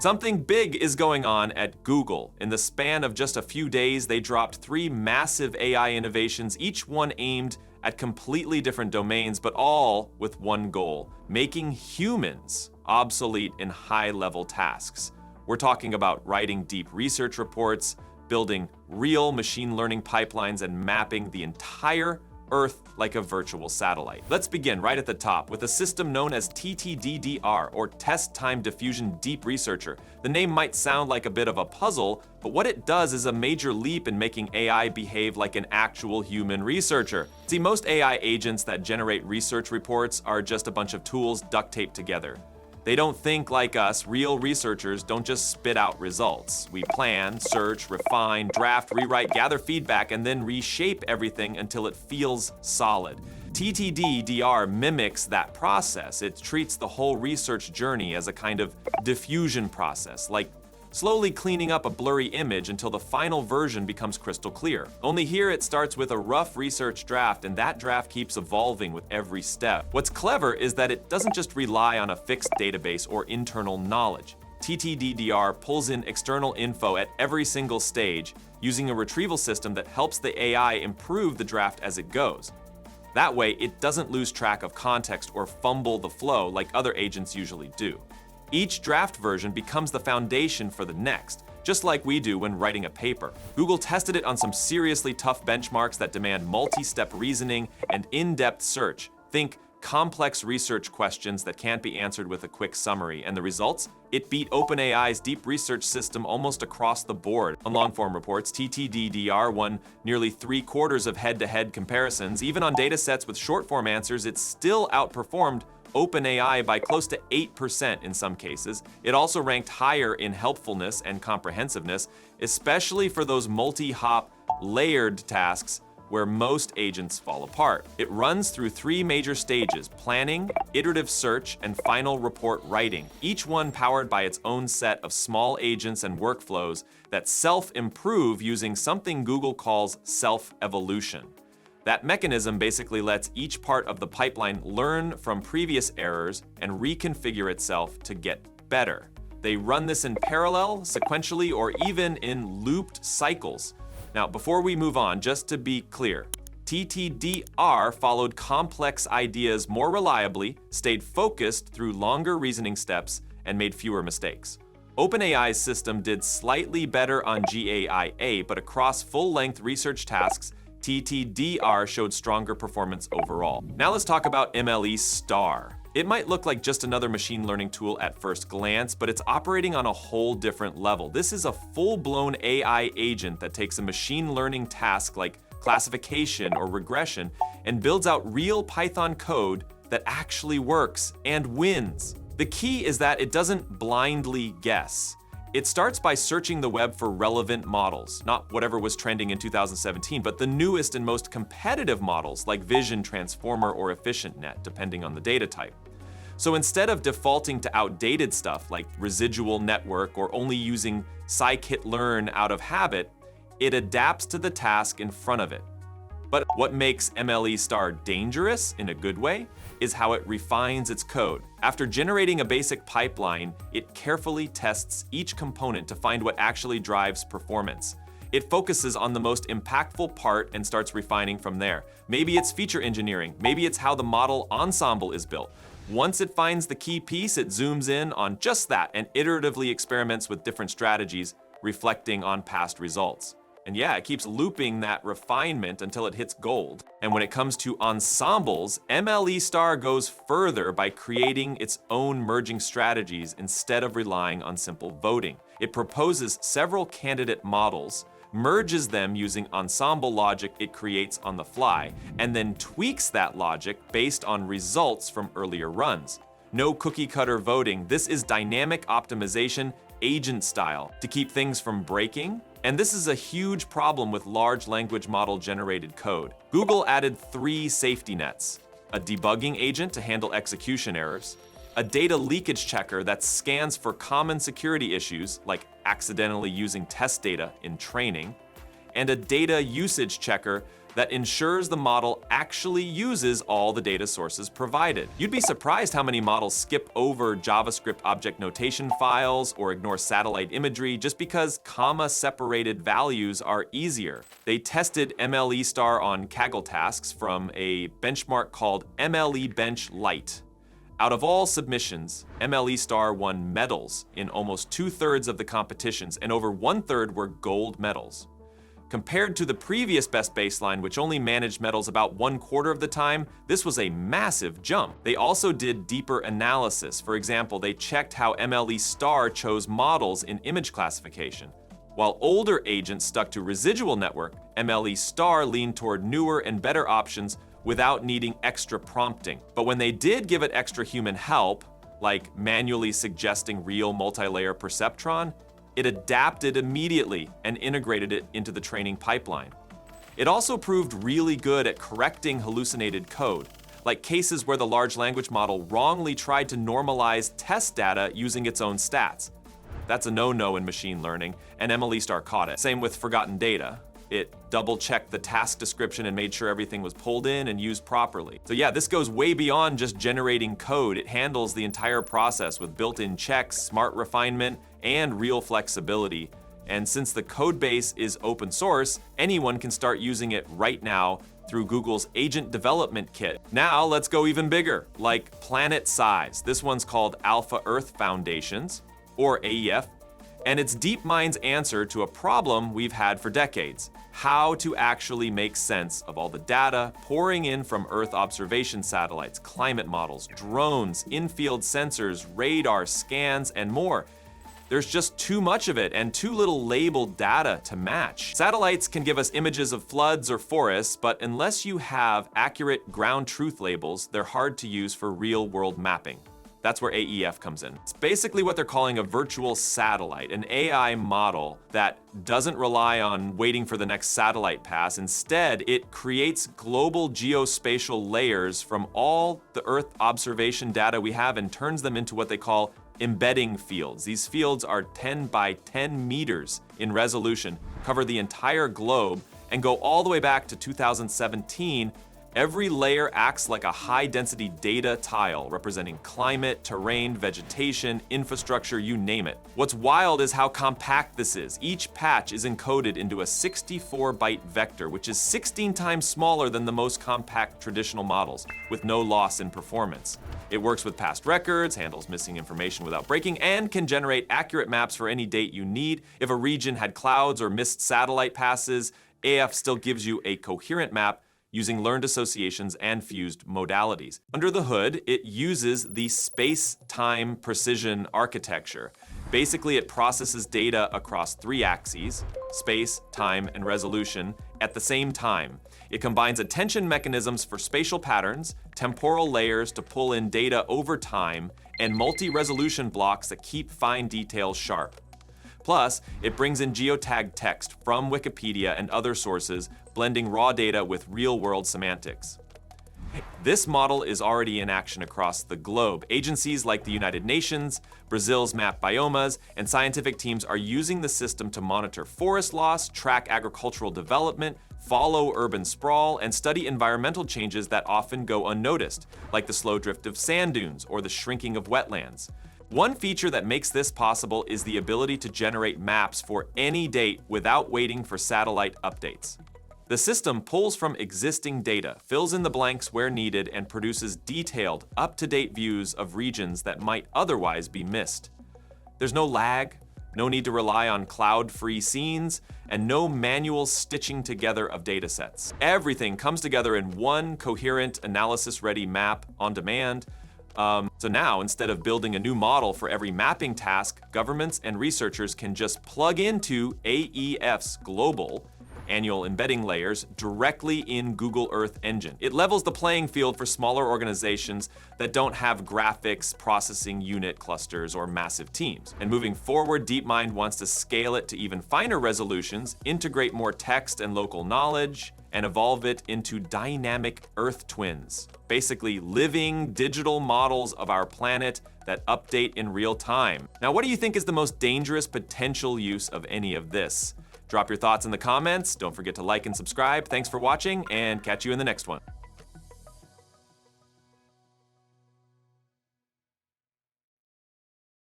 Something big is going on at Google. In the span of just a few days, they dropped 3 massive AI innovations, each one aimed at completely different domains, but all with one goal: making humans obsolete in high-level tasks. We're talking about writing deep research reports, building real machine learning pipelines, and mapping the entire Earth like a virtual satellite. Let's begin right at the top with a system known as TTDR, or Test Time Diffusion Deep Researcher. The name might sound like a bit of a puzzle, but what it does is a major leap in making AI behave like an actual human researcher. See, most AI agents that generate research reports are just a bunch of tools duct taped together. They don't think like us. Real researchers don't just spit out results. We plan, search, refine, draft, rewrite, gather feedback, and then reshape everything until it feels solid. TTD DR mimics that process. It treats the whole research journey as a kind of diffusion process, like slowly cleaning up a blurry image until the final version becomes crystal clear. Only here it starts with a rough research draft, and that draft keeps evolving with every step. What's clever is that it doesn't just rely on a fixed database or internal knowledge. TTDDR pulls in external info at every single stage using a retrieval system that helps the AI improve the draft as it goes. That way, it doesn't lose track of context or fumble the flow like other agents usually do. Each draft version becomes the foundation for the next, just like we do when writing a paper. Google tested it on some seriously tough benchmarks that demand multi-step reasoning and in-depth search. Think complex research questions that can't be answered with a quick summary. And the results? It beat OpenAI's deep research system almost across the board. On long-form reports, TTDDR won nearly 3/4 of head-to-head comparisons. Even on datasets with short-form answers, it still outperformed OpenAI by close to 8% in some cases. It also ranked higher in helpfulness and comprehensiveness, especially for those multi-hop, layered tasks where most agents fall apart. It runs through 3 major stages: planning, iterative search, and final report writing, each one powered by its own set of small agents and workflows that self-improve using something Google calls self-evolution. That mechanism basically lets each part of the pipeline learn from previous errors and reconfigure itself to get better. They run this in parallel, sequentially, or even in looped cycles. Now, before we move on, just to be clear, TTDR followed complex ideas more reliably, stayed focused through longer reasoning steps, and made fewer mistakes. OpenAI's system did slightly better on GAIA, but across full-length research tasks, TTDR showed stronger performance overall. Now let's talk about MLE Star. It might look like just another machine learning tool at first glance, but it's operating on a whole different level. This is a full-blown AI agent that takes a machine learning task like classification or regression and builds out real Python code that actually works and wins. The key is that it doesn't blindly guess. It starts by searching the web for relevant models, not whatever was trending in 2017, but the newest and most competitive models like Vision, Transformer, or EfficientNet, depending on the data type. So instead of defaulting to outdated stuff like residual network or only using scikit-learn out of habit, it adapts to the task in front of it. But what makes MLE Star dangerous, in a good way, is how it refines its code. After generating a basic pipeline, it carefully tests each component to find what actually drives performance. It focuses on the most impactful part and starts refining from there. Maybe it's feature engineering, maybe it's how the model ensemble is built. Once it finds the key piece, it zooms in on just that and iteratively experiments with different strategies, reflecting on past results. And yeah, it keeps looping that refinement until it hits gold. And when it comes to ensembles, MLE Star goes further by creating its own merging strategies instead of relying on simple voting. It proposes several candidate models, merges them using ensemble logic it creates on the fly, and then tweaks that logic based on results from earlier runs. No cookie-cutter voting. This is dynamic optimization, agent style, to keep things from breaking. And this is a huge problem with large language model generated code. Google added 3 safety nets: a debugging agent to handle execution errors, a data leakage checker that scans for common security issues like accidentally using test data in training, and a data usage checker that ensures the model actually uses all the data sources provided. You'd be surprised how many models skip over JavaScript object notation files or ignore satellite imagery just because comma-separated values are easier. They tested MLE Star on Kaggle tasks from a benchmark called MLE Bench Lite. Out of all submissions, MLE Star won medals in almost 2/3 of the competitions, and over 1/3 were gold medals. Compared to the previous best baseline, which only managed medals about 1/4 of the time, this was a massive jump. They also did deeper analysis. For example, they checked how MLE Star chose models in image classification. While older agents stuck to residual network, MLE Star leaned toward newer and better options without needing extra prompting. But when they did give it extra human help, like manually suggesting real multi-layer perceptron, it adapted immediately and integrated it into the training pipeline. It also proved really good at correcting hallucinated code, like cases where the large language model wrongly tried to normalize test data using its own stats. That's a no-no in machine learning, and MLE Star caught it. Same with forgotten data. It double-checked the task description and made sure everything was pulled in and used properly. So yeah, this goes way beyond just generating code. It handles the entire process with built-in checks, smart refinement, and real flexibility. And since the code base is open source, anyone can start using it right now through Google's Agent Development Kit. Now let's go even bigger, like planet size. This one's called Alpha Earth Foundations, or AEF, and it's DeepMind's answer to a problem we've had for decades: how to actually make sense of all the data pouring in from Earth observation satellites, climate models, drones, in-field sensors, radar scans, and more. There's just too much of it and too little labeled data to match. Satellites can give us images of floods or forests, but unless you have accurate ground truth labels, they're hard to use for real-world mapping. That's where AEF comes in. It's basically what they're calling a virtual satellite, an AI model that doesn't rely on waiting for the next satellite pass. Instead, it creates global geospatial layers from all the Earth observation data we have and turns them into what they call embedding fields. These fields are 10 by 10 meters in resolution, cover the entire globe, and go all the way back to 2017. Every layer acts like a high-density data tile representing climate, terrain, vegetation, infrastructure, you name it. What's wild is how compact this is. Each patch is encoded into a 64-byte vector, which is 16 times smaller than the most compact traditional models, with no loss in performance. It works with past records, handles missing information without breaking, and can generate accurate maps for any date you need. If a region had clouds or missed satellite passes, AF still gives you a coherent map using learned associations and fused modalities. Under the hood, it uses the space-time precision architecture. Basically, it processes data across 3 axes, space, time, and resolution, at the same time. It combines attention mechanisms for spatial patterns, temporal layers to pull in data over time, and multi-resolution blocks that keep fine details sharp. Plus, it brings in geotagged text from Wikipedia and other sources, blending raw data with real-world semantics. This model is already in action across the globe. Agencies like the United Nations, Brazil's map biomas, and scientific teams are using the system to monitor forest loss, track agricultural development, follow urban sprawl, and study environmental changes that often go unnoticed, like the slow drift of sand dunes or the shrinking of wetlands. One feature that makes this possible is the ability to generate maps for any date without waiting for satellite updates. The system pulls from existing data, fills in the blanks where needed, and produces detailed, up-to-date views of regions that might otherwise be missed. There's no lag, no need to rely on cloud-free scenes, and no manual stitching together of datasets. Everything comes together in one coherent, analysis-ready map on demand. So now, instead of building a new model for every mapping task, governments and researchers can just plug into AEF's global annual embedding layers directly in Google Earth Engine. It levels the playing field for smaller organizations that don't have graphics processing unit clusters or massive teams. And moving forward, DeepMind wants to scale it to even finer resolutions, integrate more text and local knowledge, and evolve it into dynamic Earth twins. Basically, living digital models of our planet that update in real time. Now, what do you think is the most dangerous potential use of any of this? Drop your thoughts in the comments. Don't forget to like and subscribe. Thanks for watching, and catch you in the next one.